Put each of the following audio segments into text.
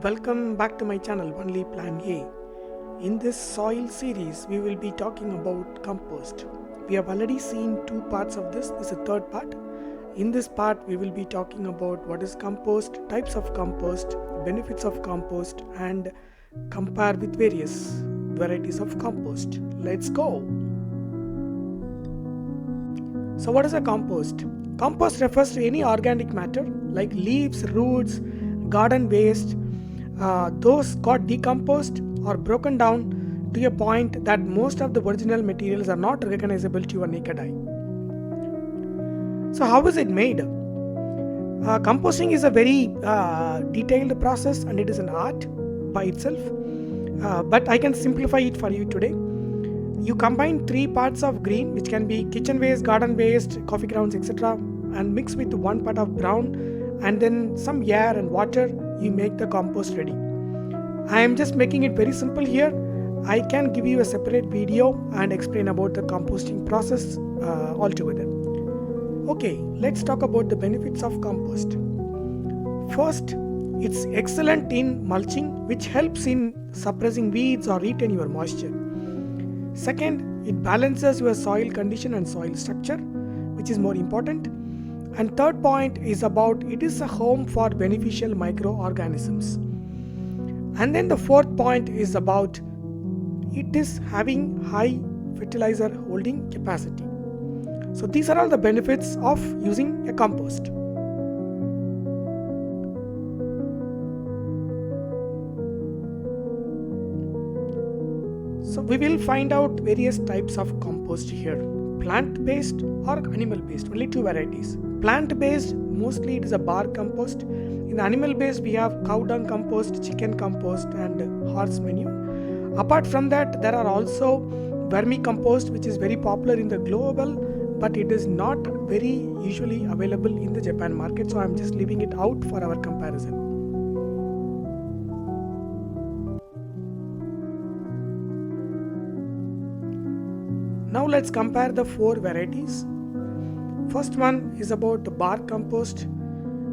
Welcome back to my channel Only Plan A. In this soil series we will be talking about compost. We have already seen two parts of this. This is the third part. In this part we will be talking about what is compost, types of compost, benefits of compost, and compare with various varieties of compost. Let's go. So what is a compost? Compost refers to any organic matter like leaves, roots, garden waste. Those got decomposed or broken down to a point that most of the original materials are not recognizable to your naked eye. So how is it made? Composting is a very detailed process and it is an art by itself. But I can simplify it for you today. You combine three parts of green, which can be kitchen waste, garden waste, coffee grounds, etc., and mix with one part of brown and then some air and water. You make the compost ready. I am just making it very simple here. I can give you a separate video and explain about the composting process altogether. Okay, let's talk about the benefits of compost. First, it's excellent in mulching, which helps in suppressing weeds or retain your moisture. Second, it balances your soil condition and soil structure, which is more important. And third point is about it is a home for beneficial microorganisms. And then the fourth point is about it is having high fertilizer holding capacity. So these are all the benefits of using a compost. So we will find out various types of compost here. Plant-based or animal-based, only two varieties. Plant-based, mostly it is a bark compost. In animal-based, we have cow dung compost, chicken compost, and horse manure. Apart from that, there are also vermicompost, which is very popular in the global, but it is not very usually available in the Japan market. So I'm just leaving it out for our comparison. Now let's compare the four varieties. First one is about the bark compost.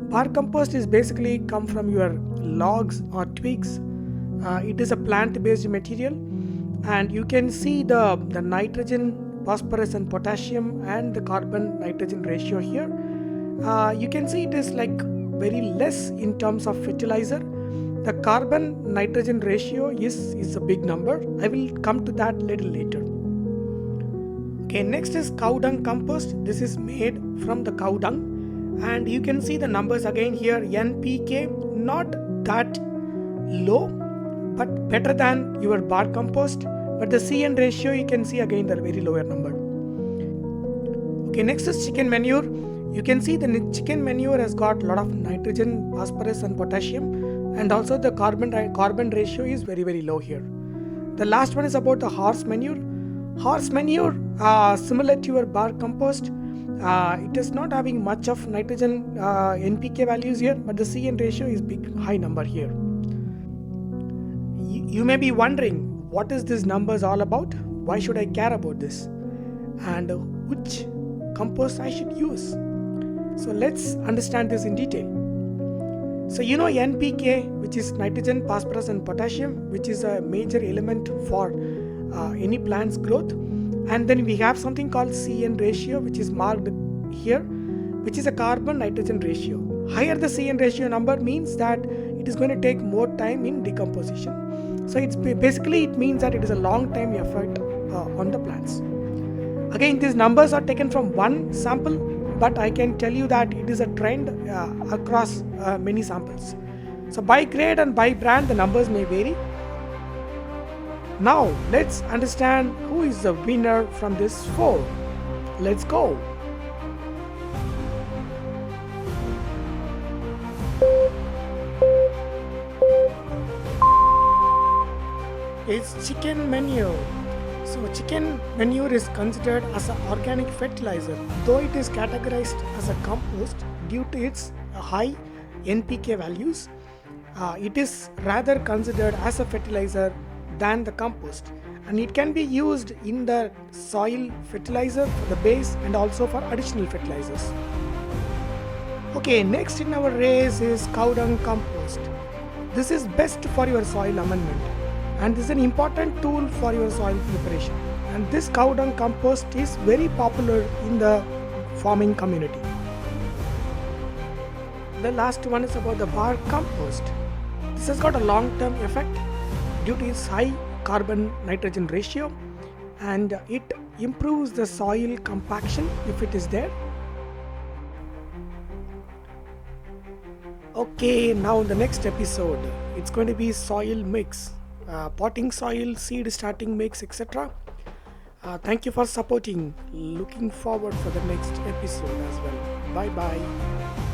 Bark compost is basically come from your logs or twigs. It is a plant-based material, and you can see the nitrogen, phosphorus and potassium and the carbon nitrogen ratio here. You can see it is like very less in terms of fertilizer. The carbon nitrogen ratio is a big number. I will come to that little later. Okay, next is cow dung compost. This is made from the cow dung, and you can see the numbers again here. NPK not that low, but better than your bark compost. But the CN ratio you can see again the very lower number. Okay, next is chicken manure. You can see the chicken manure has got a lot of nitrogen, phosphorus and potassium, and also the carbon ratio is very low here. The last one is about the horse manure. Horse manure, similar to your bark compost, it is not having much of nitrogen NPK values here, but the CN ratio is high number here. You may be wondering, what is this numbers all about? Why should I care about this? And which compost I should use? So let's understand this in detail. So you know NPK, which is nitrogen, phosphorus and potassium, which is a major element for any plant's growth. And then we have something called CN ratio, which is marked here, which is a carbon nitrogen ratio. Higher the CN ratio number means that it is going to take more time in decomposition. So it's basically it means that it is a long time effort on the plants. Again, these numbers are taken from one sample, but I can tell you that it is a trend across many samples. So by grade and by brand the numbers may vary. Now let's understand who is the winner from this four. Let's go. It's chicken manure. So chicken manure is considered as an organic fertilizer, though it is categorized as a compost due to its high NPK values. It is rather considered as a fertilizer than the compost, and it can be used in the soil fertilizer for the base and also for additional fertilizers. Okay, next in our race is cow dung compost. This is best for your soil amendment, and this is an important tool for your soil preparation. And this cow dung compost is very popular in the farming community. The last one is about the bark compost. This has got a long-term effect due to its high carbon nitrogen ratio, and it improves the soil compaction if it is there. Okay, now in the next episode, it's going to be soil mix, potting soil, seed starting mix, etc. Thank you for supporting. Looking forward for the next episode as well. Bye bye.